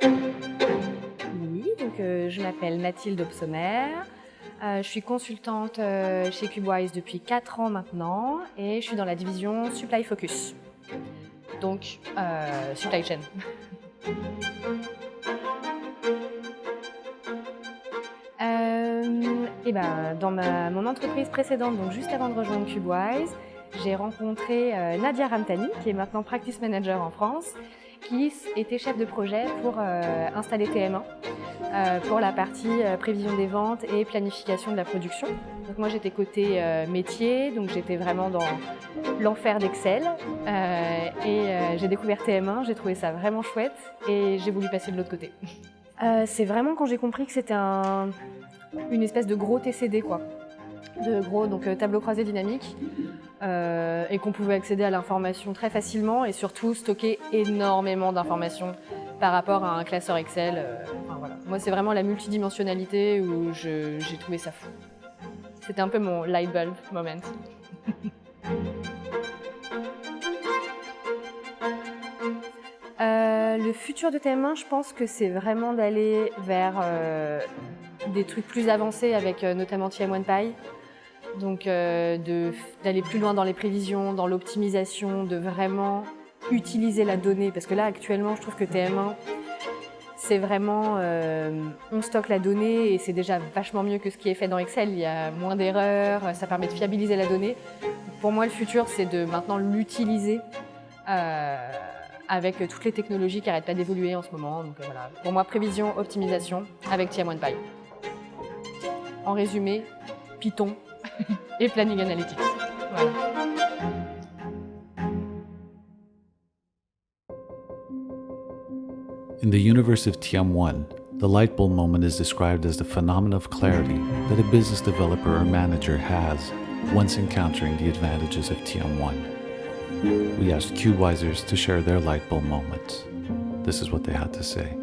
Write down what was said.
Oui, donc je m'appelle Mathilde Opsommer. Je suis consultante chez Cubewise depuis 4 ans maintenant et je suis dans la division Supply Focus, donc Supply Chain. Dans mon entreprise précédente, donc juste avant de rejoindre Cubewise, j'ai rencontré Nadia Ramtani, qui est maintenant Practice Manager en France, qui était chef de projet pour installer TM1 pour la partie prévision des ventes et planification de la production. Donc moi j'étais côté métier, donc j'étais vraiment dans l'enfer d'Excel j'ai découvert TM1, j'ai trouvé ça vraiment chouette et j'ai voulu passer de l'autre côté. C'est vraiment quand j'ai compris que c'était une espèce de gros TCD quoi. De gros tableau croisé dynamique et qu'on pouvait accéder à l'information très facilement et surtout stocker énormément d'informations par rapport à un classeur Excel. Voilà. Moi c'est vraiment la multidimensionnalité où j'ai trouvé ça fou. C'était un peu mon light bulb moment. Le futur de TM1, je pense que c'est vraiment d'aller vers des trucs plus avancés avec notamment TM1Py. Donc d'aller plus loin dans les prévisions, dans l'optimisation, de vraiment utiliser la donnée. Parce que là, actuellement, je trouve que TM1, c'est vraiment... on stocke la donnée et c'est déjà vachement mieux que ce qui est fait dans Excel. Il y a moins d'erreurs, ça permet de fiabiliser la donnée. Pour moi, le futur, c'est de maintenant l'utiliser avec toutes les technologies qui n'arrêtent pas d'évoluer en ce moment. Donc voilà. Pour moi, prévision, optimisation avec TM1Py. En résumé, Python et Planning Analytics. Voilà. In the universe of TM1, the light bulb moment is described as the phenomenon of clarity that a business developer or manager has once encountering the advantages of TM1. We asked Cubewisers to share their light bulb moments. This is what they had to say.